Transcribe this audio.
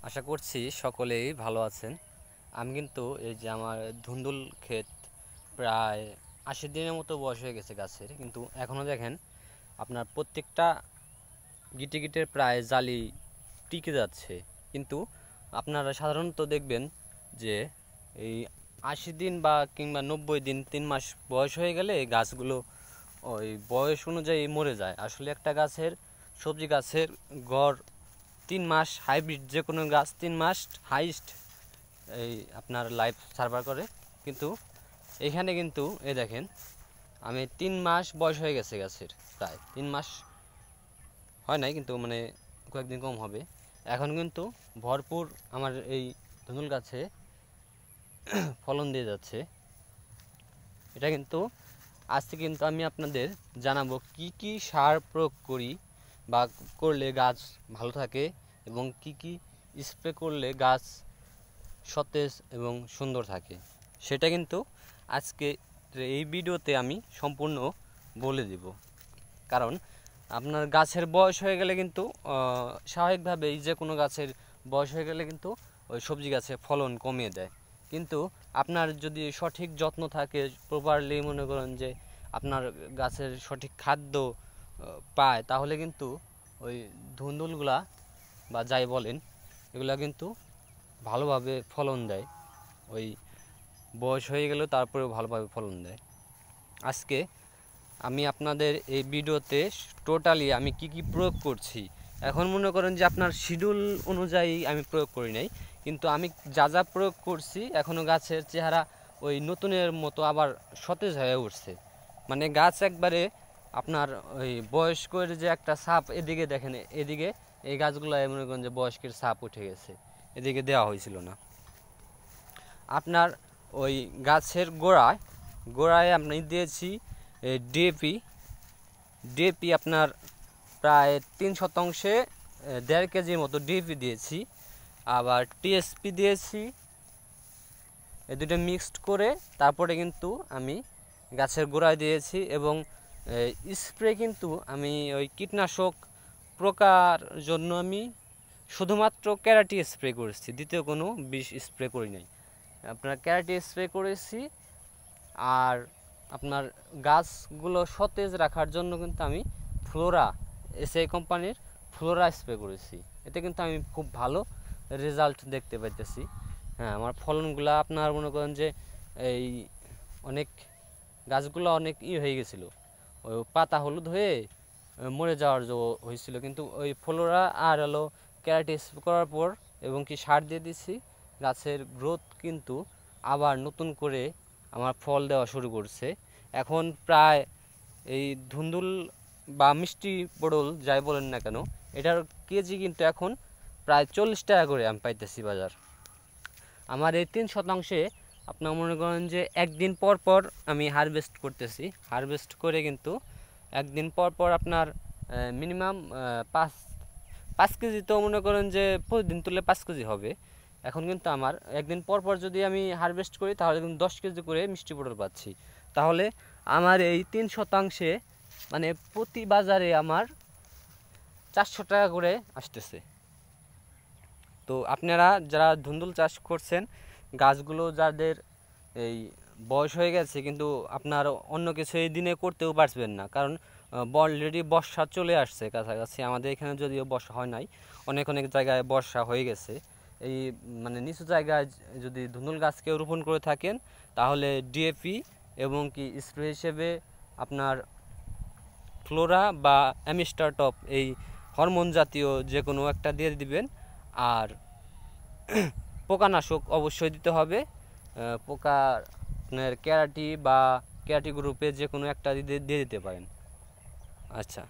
আশা করছি সকলেই ভালো আছেন। আমি কিন্তু এই যে আমার ধুন্দুল ক্ষেত প্রায় ৮০ দিনের মতো বয়স হয়ে গেছে গাছের, কিন্তু এখনও দেখেন আপনার প্রত্যেকটা গিটে গিটে প্রায় জালি টিকে যাচ্ছে। কিন্তু আপনারা সাধারণত দেখবেন যে এই ৮০ দিন বা কিংবা ৯০ দিন ৩ মাস বয়স হয়ে গেলে এই গাছগুলো ওই বয়স অনুযায়ী মরে যায়। আসলে একটা গাছের সবজি গাছের গড় ৩ মাস, হাইব্রিড যে কোনো গাছ ৩ মাস হাইস্ট এই আপনার লাইফ সার্ভার করে। কিন্তু এখানে কিন্তু দেখেন আমি ৩ মাস বয়স হয়ে গেছে গাছের, প্রায় ৩ মাস হয় নাই, কিন্তু মানে কয়েকদিন কম হবে। এখন কিন্তু ভরপুর আমার এই ধুন্দুল গাছে ফলন দিয়ে যাচ্ছে। এটা কিন্তু আজকে কিন্তু আমি আপনাদের জানাবো কি কি সার প্রয়োগ করি বা করলে গাছ ভালো থাকে এবং কি কি স্প্রে করলে গাছ সতেজ এবং সুন্দর থাকে, সেটা কিন্তু আজকে এই ভিডিওতে আমি সম্পূর্ণ বলে দেব। কারণ আপনার গাছের বয়স হয়ে গেলে কিন্তু স্বাভাবিকভাবেই যে কোনো গাছের বয়স হয়ে গেলে কিন্তু ওই সবজি গাছে ফলন কমিয়ে দেয়। কিন্তু আপনার যদি সঠিক যত্ন থাকে, প্রপারলি মনে করেন যে আপনার গাছের সঠিক খাদ্য পায়, তাহলে কিন্তু ওই ধুন্দুলগুলা বা যাই বলেন এগুলা কিন্তু ভালোভাবে ফলন দেয়। ওই বয়স হয়ে গেলেও তারপরেও ভালোভাবে ফলন দেয়। আজকে আমি আপনাদের এই ভিডিওতে টোটালি আমি কি কি প্রয়োগ করছি, এখন মনে করেন যে আপনার শিডিউল অনুযায়ী আমি প্রয়োগ করি নাই, কিন্তু আমি যা যা প্রয়োগ করছি এখনও গাছের চেহারা ওই নতুনের মতো আবার সতেজ হয়ে উঠছে। মানে গাছ একবারে আপনার ওই বয়স্কের যে একটা ছাপ, এদিকে দেখেন, এদিকে এই গাছগুলো মনে করেন যে বয়স্কের ছাপ উঠে গেছে, এদিকে দেওয়া হয়েছিল না। আপনার ওই গাছের গোড়ায় আপনি দিয়েছি ডিএপি আপনার প্রায় ৩ শতাংশে ১.৫ কেজির মতো ডিএপি দিয়েছি, আবার টিএসপি দিয়েছি। এই দুটো মিক্সড করে তারপরে কিন্তু আমি গাছের গোড়ায় দিয়েছি। এবং স্প্রে কিন্তু আমি ওই কীটনাশক প্রকার জন্য আমি শুধুমাত্র ক্যারাটি স্প্রে করেছি, দ্বিতীয় কোনো বিষ স্প্রে করি নাই। আপনার ক্যারাটি স্প্রে করেছি। আর আপনার গাছগুলো সতেজ রাখার জন্য কিন্তু আমি ফ্লোরা, এসআই কোম্পানির ফ্লোরা স্প্রে করেছি। এতে কিন্তু আমি খুব ভালো রেজাল্ট দেখতে পাইতেছি। হ্যাঁ, আমার ফলনগুলো আপনার মনে করেন যে এই অনেক গাছগুলো অনেক হয়ে গেছিলো, ওই পাতা হলুদ হয়ে মরে যাওয়ার হয়েছিল, কিন্তু ওই ফ্লোরা আর ক্যারাটি স্প্রে করার পর এবং কি সার দিয়ে দিছি, গাছের গ্রোথ কিন্তু আবার নতুন করে আমার ফল দেওয়া শুরু করছে। এখন প্রায় এই ধুন্দুল বা মিষ্টি পটল যাই বলেন না কেন, এটার কেজি কিন্তু এখন প্রায় ৪০ টাকা করে আমি পাইতেছি বাজার। আমার এই ৩ শতাংশে আপনার মনে করেন যে একদিন পর পর আমি হারভেস্ট করতেছি। হারভেস্ট করে কিন্তু একদিন পর পর আপনার মিনিমাম ৫ কেজি, তো মনে করেন যে প্রতিদিন তুলে ৫ কেজি হবে। এখন কিন্তু আমার একদিন পর পর যদি আমি হারভেস্ট করি তাহলে কিন্তু ১০ কেজি করে মিষ্টি পটল পাচ্ছি। তাহলে আমার এই ৩ শতাংশে মানে প্রতি বাজারে আমার ৪০০ টাকা করে আসতেছে। তো আপনারা যারা ধুন্দুল চাষ করছেন, গাছগুলো যাদের এই বয়স হয়ে গেছে কিন্তু আপনার অন্য কিছু এই দিনে করতেও পারবেন না, কারণ অলরেডি বর্ষা চলে আসছে কাছাকাছি। আমাদের এখানে যদিও বর্ষা হয় নাই, অনেক অনেক জায়গায় বর্ষা হয়ে গেছে। এই মানে নিচু জায়গায় যদি ধুন্দুল গাছকে রোপণ করে থাকেন তাহলে ডিএপি এবং কি স্প্রে হিসেবে আপনার ফ্লোরা বা অ্যামিস্টার টপ, এই হরমোন জাতীয় যে কোনো একটা দিয়ে দিবেন। আর পোকানাশক অবশ্যই দিতে হবে। পোকা ক্যারাটি বা ক্যারাটি গ্রুপে যে কোনো একটা দিয়ে দিতে পারেন। আচ্ছা।